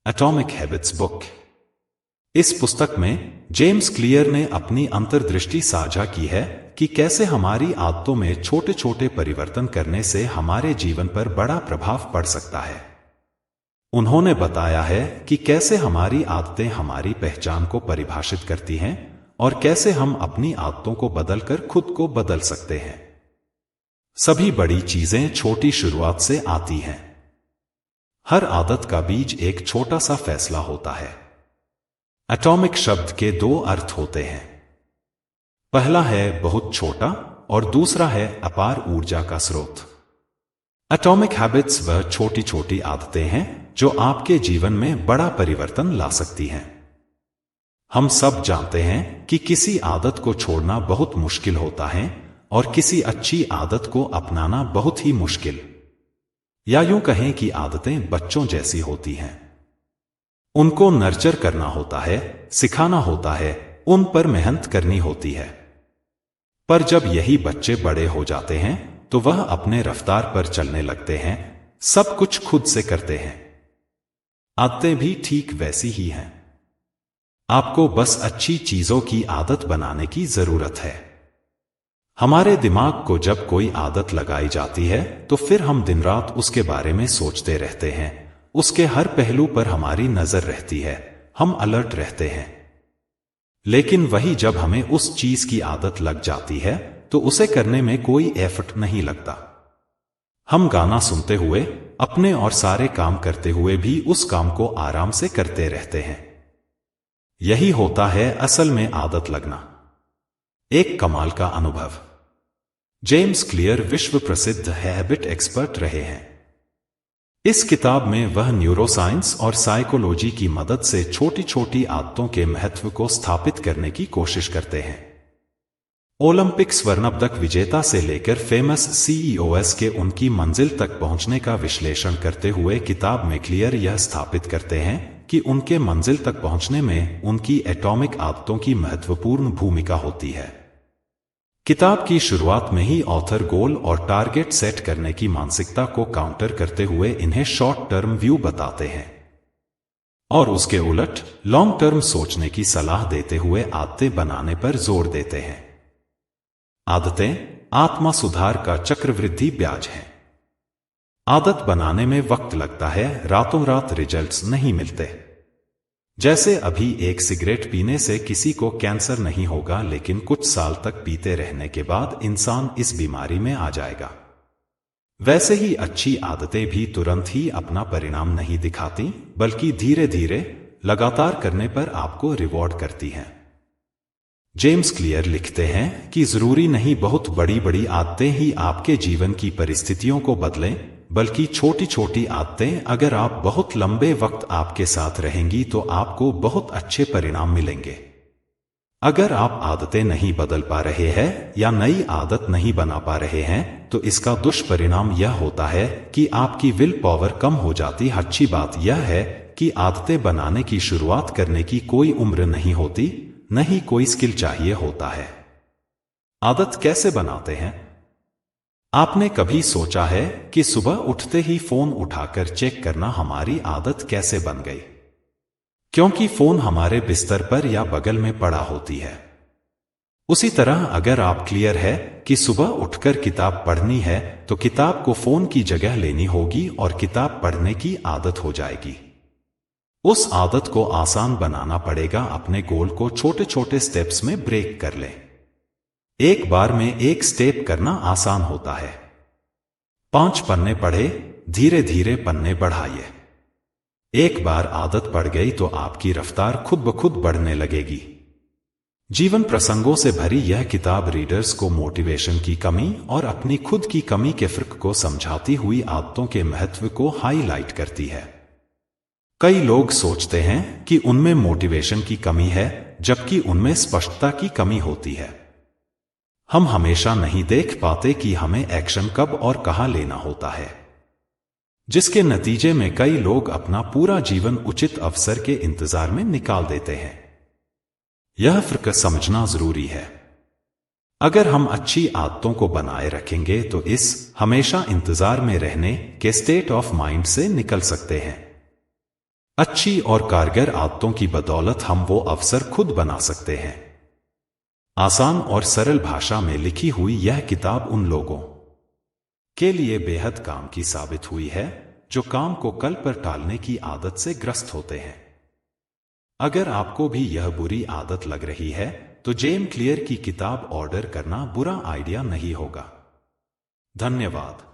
Atomic habits book. इस पुस्तक में जेम्स क्लियर ने अपनी अंतर्दृष्टि साझा की है कि कैसे हमारी आदतों में छोटे छोटे परिवर्तन करने से हमारे जीवन पर बड़ा प्रभाव पड़ सकता है। उन्होंने बताया है कि कैसे हमारी आदतें हमारी पहचान को परिभाषित करती हैं और कैसे हम अपनी आदतों को बदलकर खुद को बदल सकते हैं। सभी बड़ी चीजें छोटी शुरुआत से आती हैं। हर आदत का बीज एक छोटा सा फैसला होता है। एटॉमिक शब्द के दो अर्थ होते हैं। पहला है बहुत छोटा और दूसरा है अपार ऊर्जा का स्रोत। एटॉमिक हैबिट्स वह छोटी छोटी आदतें हैं जो आपके जीवन में बड़ा परिवर्तन ला सकती हैं। हम सब जानते हैं कि किसी आदत को छोड़ना बहुत मुश्किल होता है और किसी अच्छी आदत को अपनाना बहुत ही मुश्किल। या यूं कहें कि आदतें बच्चों जैसी होती हैं। उनको नर्चर करना होता है, सिखाना होता है, उन पर मेहनत करनी होती है। पर जब यही बच्चे बड़े हो जाते हैं तो वह अपने रफ्तार पर चलने लगते हैं, सब कुछ खुद से करते हैं। आदतें भी ठीक वैसी ही हैं। आपको बस अच्छी चीजों की आदत बनाने की जरूरत है। हमारे दिमाग को जब कोई आदत लगाई जाती है तो फिर हम दिन रात उसके बारे में सोचते रहते हैं, उसके हर पहलू पर हमारी नजर रहती है, हम अलर्ट रहते हैं। लेकिन वही जब हमें उस चीज की आदत लग जाती है तो उसे करने में कोई एफर्ट नहीं लगता। हम गाना सुनते हुए, अपने और सारे काम करते हुए भी उस काम को आराम से करते रहते हैं। यही होता है असल में आदत लगना। एक कमाल का अनुभव। जेम्स क्लियर विश्व प्रसिद्ध हैबिट एक्सपर्ट रहे हैं। इस किताब में वह न्यूरोसाइंस और साइकोलॉजी की मदद से छोटी छोटी आदतों के महत्व को स्थापित करने की कोशिश करते हैं। ओलंपिक स्वर्ण पदक विजेता से लेकर फेमस सीईओएस के उनकी मंजिल तक पहुंचने का विश्लेषण करते हुए किताब में क्लियर यह स्थापित करते हैं कि उनके मंजिल तक पहुंचने में उनकी एटॉमिक आदतों की महत्वपूर्ण भूमिका होती है। किताब की शुरुआत में ही ऑथर गोल और टारगेट सेट करने की मानसिकता को काउंटर करते हुए इन्हें शॉर्ट टर्म व्यू बताते हैं और उसके उलट लॉन्ग टर्म सोचने की सलाह देते हुए आदतें बनाने पर जोर देते हैं। आदतें आत्मा सुधार का चक्रवृद्धि ब्याज है। आदत बनाने में वक्त लगता है, रातों रात रिजल्ट्स नहीं मिलते। जैसे अभी एक सिगरेट पीने से किसी को कैंसर नहीं होगा, लेकिन कुछ साल तक पीते रहने के बाद इंसान इस बीमारी में आ जाएगा। वैसे ही अच्छी आदतें भी तुरंत ही अपना परिणाम नहीं दिखाती, बल्कि धीरे धीरे लगातार करने पर आपको रिवॉर्ड करती हैं। जेम्स क्लियर लिखते हैं कि जरूरी नहीं बहुत बड़ी बड़ी आदतें ही आपके जीवन की परिस्थितियों को बदलें, बल्कि छोटी छोटी आदतें अगर आप बहुत लंबे वक्त आपके साथ रहेंगी तो आपको बहुत अच्छे परिणाम मिलेंगे। अगर आप आदतें नहीं बदल पा रहे हैं या नई आदत नहीं बना पा रहे हैं तो इसका दुष्परिणाम यह होता है कि आपकी विल पावर कम हो जाती। अच्छी बात यह है कि आदतें बनाने की शुरुआत करने की कोई उम्र नहीं होती, न ही कोई स्किल चाहिए होता है। आदत कैसे बनाते हैं? आपने कभी सोचा है कि सुबह उठते ही फोन उठाकर चेक करना हमारी आदत कैसे बन गई? क्योंकि फोन हमारे बिस्तर पर या बगल में पड़ा होती है। उसी तरह अगर आप क्लियर है कि सुबह उठकर किताब पढ़नी है तो किताब को फोन की जगह लेनी होगी और किताब पढ़ने की आदत हो जाएगी। उस आदत को आसान बनाना पड़ेगा। अपने गोल को छोटे छोटे स्टेप्स में ब्रेक कर लें। एक बार में एक स्टेप करना आसान होता है। 5 पन्ने पढ़े, धीरे धीरे पन्ने बढ़ाइए। एक बार आदत पड़ गई तो आपकी रफ्तार खुद ब खुद बढ़ने लगेगी। जीवन प्रसंगों से भरी यह किताब रीडर्स को मोटिवेशन की कमी और अपनी खुद की कमी के फर्क को समझाती हुई आदतों के महत्व को हाईलाइट करती है। कई लोग सोचते हैं कि उनमें मोटिवेशन की कमी है, जबकि उनमें स्पष्टता की कमी होती है। हम हमेशा नहीं देख पाते कि हमें एक्शन कब और कहां लेना होता है, जिसके नतीजे में कई लोग अपना पूरा जीवन उचित अवसर के इंतजार में निकाल देते हैं। यह फर्क समझना जरूरी है। अगर हम अच्छी आदतों को बनाए रखेंगे तो इस हमेशा इंतजार में रहने के स्टेट ऑफ माइंड से निकल सकते हैं। अच्छी और कारगर आदतों की बदौलत हम वो अवसर खुद बना सकते हैं। आसान और सरल भाषा में लिखी हुई यह किताब उन लोगों के लिए बेहद काम की साबित हुई है जो काम को कल पर टालने की आदत से ग्रस्त होते हैं। अगर आपको भी यह बुरी आदत लग रही है तो जेम्स क्लियर की किताब ऑर्डर करना बुरा आइडिया नहीं होगा। धन्यवाद।